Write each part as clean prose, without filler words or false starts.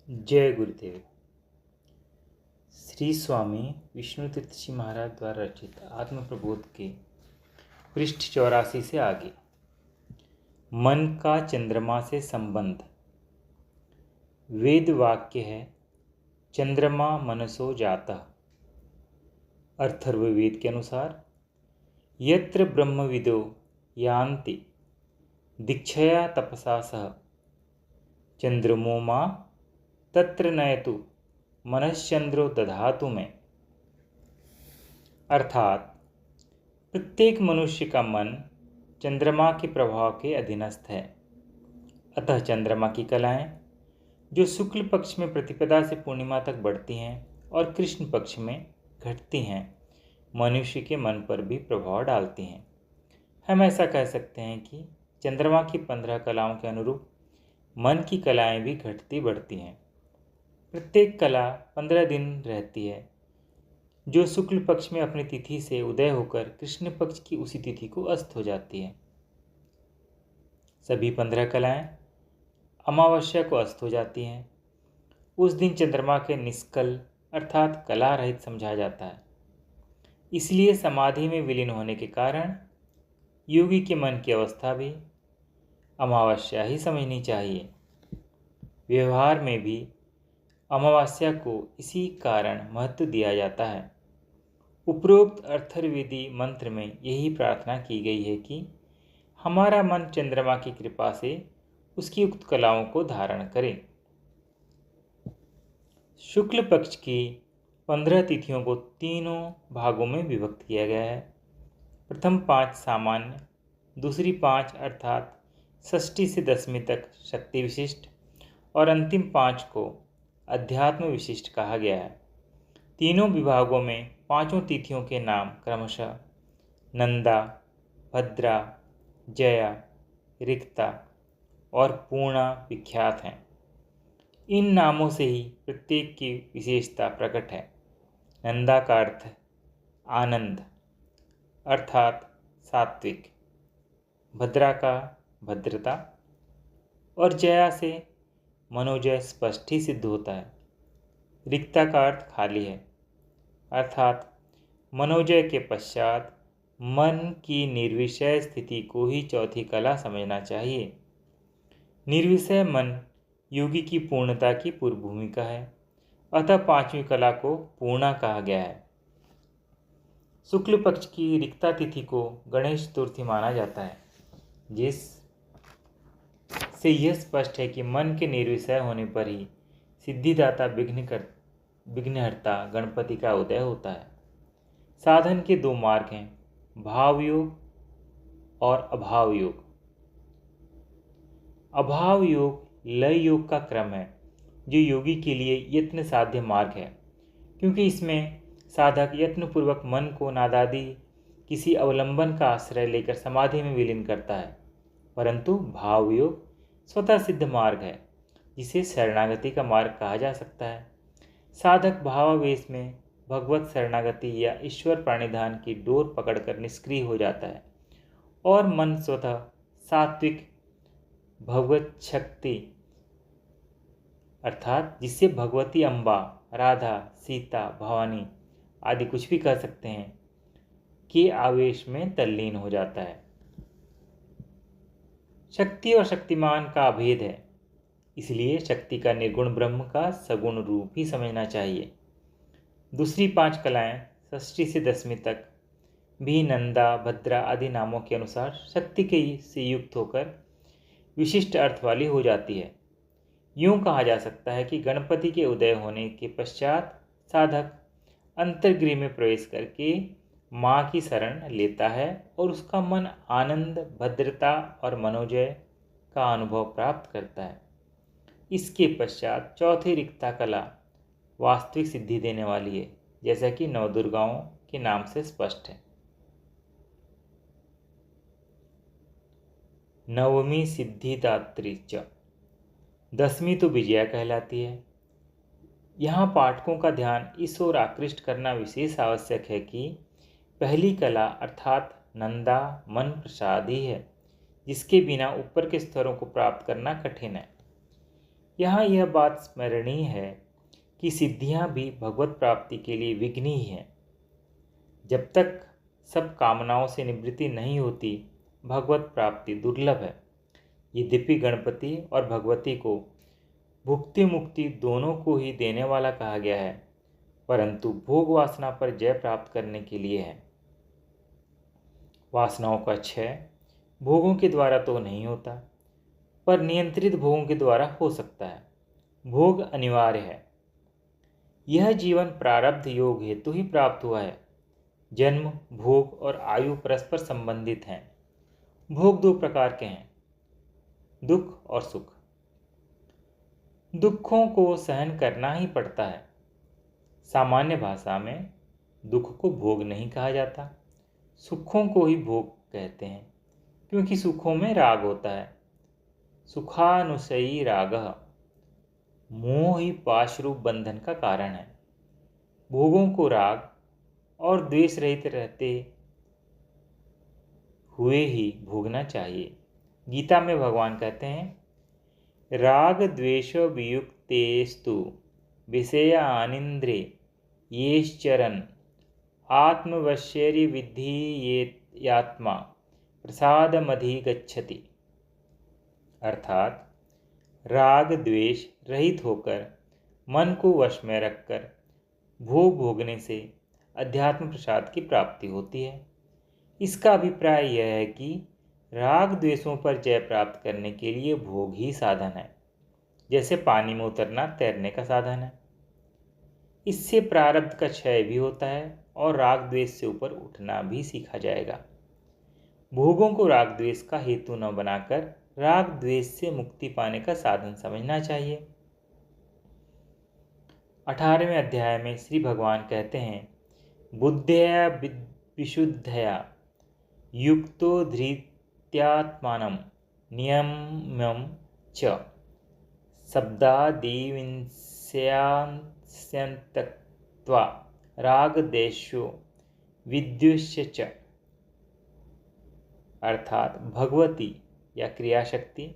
जय गुरुदेव। श्री स्वामी विष्णुतीर्थ जी महाराज द्वारा रचित आत्म प्रबोध के पृष्ठ 84 से आगे। मन का चंद्रमा से संबंध। वेद वाक्य है, चंद्रमा मनसो जाता। अथर्ववेद के अनुसार यत्र ब्रह्मविदो यान्ति दीक्षया तपसा सह चंद्रमो मां तत्र नयतु मनश्चंद्रो दधातु में। अर्थात प्रत्येक मनुष्य का मन चंद्रमा के प्रभाव के अधीनस्थ है। अतः चंद्रमा की कलाएं जो शुक्ल पक्ष में प्रतिपदा से पूर्णिमा तक बढ़ती हैं और कृष्ण पक्ष में घटती हैं, मनुष्य के मन पर भी प्रभाव डालती हैं। हम ऐसा कह सकते हैं कि चंद्रमा की 15 कलाओं के अनुरूप मन की कलाएं भी घटती बढ़ती हैं। प्रत्येक कला 15 दिन रहती है, जो शुक्ल पक्ष में अपनी तिथि से उदय होकर कृष्ण पक्ष की उसी तिथि को अस्त हो जाती है। सभी 15 कलाएं अमावस्या को अस्त हो जाती हैं। उस दिन चंद्रमा के निष्कल अर्थात कला रहित समझा जाता है। इसलिए समाधि में विलीन होने के कारण योगी के मन की अवस्था भी अमावस्या ही समझनी चाहिए। व्यवहार में भी अमावस्या को इसी कारण महत्व दिया जाता है। उपरोक्त अथर्ववेदी मंत्र में यही प्रार्थना की गई है कि हमारा मन चंद्रमा की कृपा से उसकी उक्त कलाओं को धारण करे। शुक्ल पक्ष की 15 तिथियों को तीनों भागों में विभक्त किया गया है। प्रथम 5 सामान्य, दूसरी 5 अर्थात षष्ठी से दशमी तक शक्ति विशिष्ट और अंतिम 5 को अध्यात्म विशिष्ट कहा गया है। तीनों विभागों में पांचों तिथियों के नाम क्रमशः नंदा, भद्रा, जया, रिक्ता और पूर्णा विख्यात हैं। इन नामों से ही प्रत्येक की विशेषता प्रकट है। नंदा का अर्थ आनंद अर्थात सात्विक, भद्रा का भद्रता और जया से मनोजय स्पष्ट ही सिद्ध होता है। रिक्ता का अर्थ खाली है अर्थात मनोजय के पश्चात मन की निर्विषय स्थिति को ही चौथी कला समझना चाहिए। निर्विषय मन योगी की पूर्णता की पूर्व भूमिका है, अतः 5वीं कला को पूर्णा कहा गया है। शुक्ल पक्ष की रिक्ता तिथि को गणेश चतुर्थी माना जाता है, जिस से यह स्पष्ट है कि मन के निर्विषय होने पर ही सिद्धिदाता विघ्नहर्ता गणपति का उदय होता है। साधन के 2 मार्ग हैं, भाव योग और अभाव योग। अभाव योग लय योग का क्रम है, जो योगी के लिए यत्न साध्य मार्ग है, क्योंकि इसमें साधक यत्नपूर्वक मन को नादादि किसी अवलंबन का आश्रय लेकर समाधि में विलीन करता है। परंतु भाव योग स्वतः सिद्ध मार्ग है, जिसे शरणागति का मार्ग कहा जा सकता है। साधक भावावेश में भगवत शरणागति या ईश्वर प्राणिधान की डोर पकड़कर निष्क्रिय हो जाता है और मन स्वतः सात्विक भगवत शक्ति अर्थात जिसे भगवती अम्बा, राधा, सीता, भवानी आदि कुछ भी कह सकते हैं के आवेश में तल्लीन हो जाता है। शक्ति और शक्तिमान का अभेद है, इसलिए शक्ति का निर्गुण ब्रह्म का सगुण रूप ही समझना चाहिए। दूसरी 5 कलाएं षष्ठी से दशमी तक भी नंदा, भद्रा आदि नामों के अनुसार शक्ति के से युक्त होकर विशिष्ट अर्थ वाली हो जाती है। यूं कहा जा सकता है कि गणपति के उदय होने के पश्चात साधक अंतर्गृह में प्रवेश करके माँ की शरण लेता है और उसका मन आनंद, भद्रता और मनोजय का अनुभव प्राप्त करता है। इसके पश्चात चौथी रिक्ता कला वास्तविक सिद्धि देने वाली है, जैसा कि नवदुर्गाओं के नाम से स्पष्ट है। नवमी सिद्धिदात्री च, दसवीं तो विजया कहलाती है। यहाँ पाठकों का ध्यान इस ओर आकृष्ट करना विशेष आवश्यक है कि पहली कला अर्थात नंदा मन प्रसाद ही है, जिसके बिना ऊपर के स्तरों को प्राप्त करना कठिन है। यहाँ यह बात स्मरणीय है कि सिद्धियाँ भी भगवत प्राप्ति के लिए विघ्न ही हैं। जब तक सब कामनाओं से निवृत्ति नहीं होती, भगवत प्राप्ति दुर्लभ है। यद्यपि गणपति और भगवती को भुक्ति मुक्ति दोनों को ही देने वाला कहा गया है, परंतु भोग वासना पर जय प्राप्त करने के लिए है। वासनाओं का क्षय भोगों के द्वारा तो नहीं होता, पर नियंत्रित भोगों के द्वारा हो सकता है। भोग अनिवार्य है। यह जीवन प्रारब्ध योग हेतु ही प्राप्त हुआ है। जन्म, भोग और आयु परस्पर संबंधित हैं। भोग दो प्रकार के हैं, दुख और सुख। दुखों को सहन करना ही पड़ता है। सामान्य भाषा में दुख को भोग नहीं कहा जाता, सुखों को ही भोग कहते हैं, क्योंकि सुखों में राग होता है। सुखानुशयी रागः मोह ही पाशरूप बंधन का कारण है। भोगों को राग और द्वेष रहित रहते हुए ही भोगना चाहिए। गीता में भगवान कहते हैं, राग द्वेष वियुक्तेस्तु विषयानिन्द्रे येश्चरन् आत्मवश्येरि विद्धि यात्मा प्रसादमधिगच्छति। अर्थात राग द्वेष रहित होकर मन को वश में रखकर भोग भोगने से अध्यात्म प्रसाद की प्राप्ति होती है। इसका अभिप्राय यह है कि राग द्वेषों पर जय प्राप्त करने के लिए भोग ही साधन है, जैसे पानी में उतरना तैरने का साधन है। इससे प्रारब्ध का क्षय भी होता है और राग द्वेष से ऊपर उठना भी सीखा जाएगा। भोगों को राग द्वेष का हेतु न बनाकर राग द्वेष से मुक्ति पाने का साधन समझना चाहिए। 18वें अध्याय में श्री भगवान कहते हैं, बुद्धया विशुद्धया युक्तो धृत्यात्मानं नियम्यं च शब्दादिविंस्यन्त्यक्त्वा रागदेशो विद्युष्य च। अर्थात भगवती या क्रियाशक्ति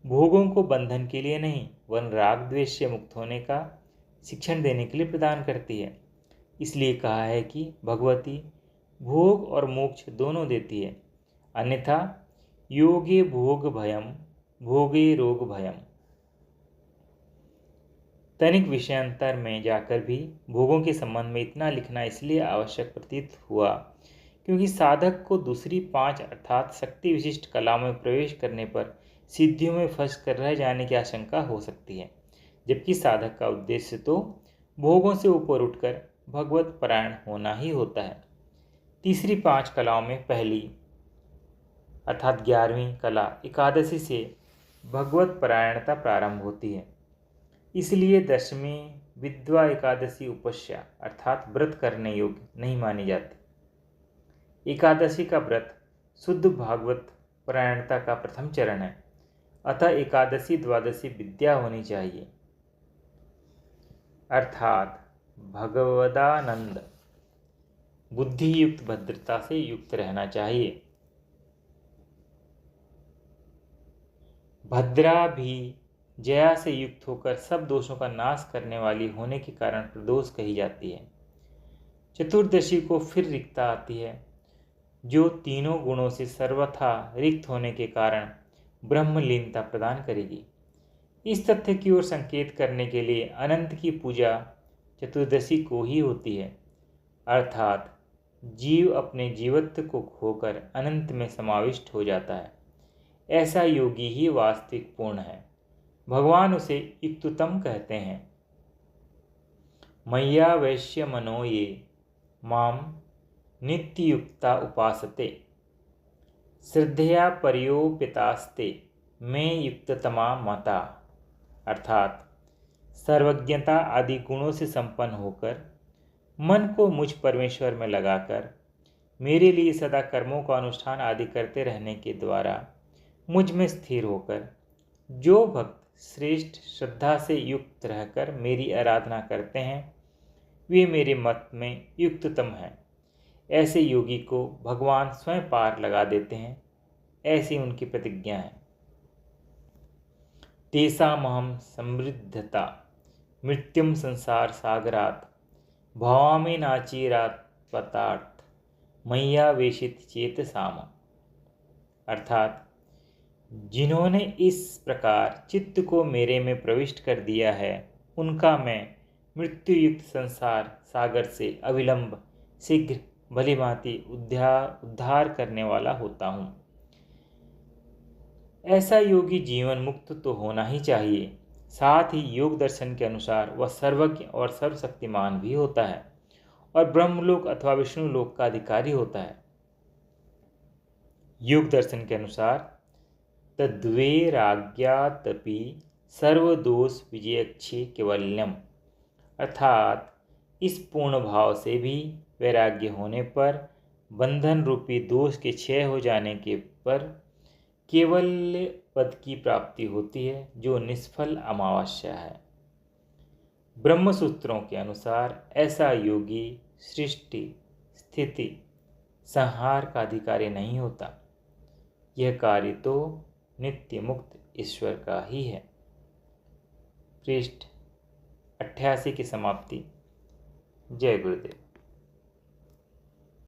भोगों को बंधन के लिए नहीं, वरन राग द्वेष से मुक्त होने का शिक्षण देने के लिए प्रदान करती है। इसलिए कहा है कि भगवती भोग और मोक्ष दोनों देती है, अन्यथा योगे भोग भयम भोगे रोग भयम। तनिक विषयांतर में जाकर भी भोगों के संबंध में इतना लिखना इसलिए आवश्यक प्रतीत हुआ क्योंकि साधक को दूसरी 5 अर्थात शक्ति विशिष्ट कलाओं में प्रवेश करने पर सिद्धियों में फंस कर रह जाने की आशंका हो सकती है, जबकि साधक का उद्देश्य तो भोगों से ऊपर उठकर भगवत परायण होना ही होता है। तीसरी 5 कलाओं में पहली अर्थात 11वीं कला एकादशी से भगवत परायणता प्रारंभ होती है। इसलिए 10वीं विद्वा एकादशी उपस्या अर्थात व्रत करने योग्य नहीं मानी जाती। एकादशी का व्रत शुद्ध भागवत परायणता का प्रथम चरण है, अतः एकादशी द्वादशी विद्या होनी चाहिए, अर्थात भगवदानंद बुद्धि युक्त भद्रता से युक्त रहना चाहिए। भद्रा भी जया से युक्त होकर सब दोषों का नाश करने वाली होने के कारण प्रदोष कही जाती है। चतुर्दशी को फिर रिक्ता आती है, जो तीनों गुणों से सर्वथा रिक्त होने के कारण ब्रह्मलीनता प्रदान करेगी। इस तथ्य की ओर संकेत करने के लिए अनंत की पूजा चतुर्दशी को ही होती है, अर्थात जीव अपने जीवत्व को खोकर अनंत में समाविष्ट हो जाता है। ऐसा योगी ही वास्तविक पूर्ण है। भगवान उसे युक्ततम कहते हैं। मय्या वैश्य मनो ये माम नित्ययुक्ता उपासते श्रद्धया पर्योपितास्ते में युक्ततमा मता। अर्थात सर्वज्ञता आदि गुणों से संपन्न होकर मन को मुझ परमेश्वर में लगाकर मेरे लिए सदा कर्मों का अनुष्ठान आदि करते रहने के द्वारा मुझ में स्थिर होकर जो भक्त श्रेष्ठ श्रद्धा से युक्त रहकर मेरी आराधना करते हैं वे मेरे मत में युक्ततम हैं। ऐसे योगी को भगवान स्वयं पार लगा देते हैं, ऐसी उनकी प्रतिज्ञा है। तेषामहं समृद्धता मृत्युम संसार सागरात भवामि नाचिरात पतार्थ मैया वेशित चेतसाम। अर्थात जिन्होंने इस प्रकार चित्त को मेरे में प्रविष्ट कर दिया है उनका मैं मृत्युयुक्त संसार सागर से अविलंब शीघ्र भलीभांति उद्धार करने वाला होता हूँ। ऐसा योगी जीवन मुक्त तो होना ही चाहिए, साथ ही योग दर्शन के अनुसार वह सर्वज्ञ और सर्वशक्तिमान भी होता है और ब्रह्मलोक अथवा विष्णुलोक का अधिकारी होता है। योग दर्शन के अनुसार तद्वैराग्यातपि सर्वदोष विजयक्षे केवल्यम, अर्थात इस पूर्ण भाव से भी वैराग्य होने पर बंधन रूपी दोष के क्षय हो जाने के पर केवल्य पद की प्राप्ति होती है जो निष्फल अमावस्या है। ब्रह्मसूत्रों के अनुसार ऐसा योगी सृष्टि स्थिति संहार का अधिकारी नहीं होता, यह कार्य तो नित्य मुक्त ईश्वर का ही है। पृष्ठ 88 की समाप्ति। जय गुरुदेव।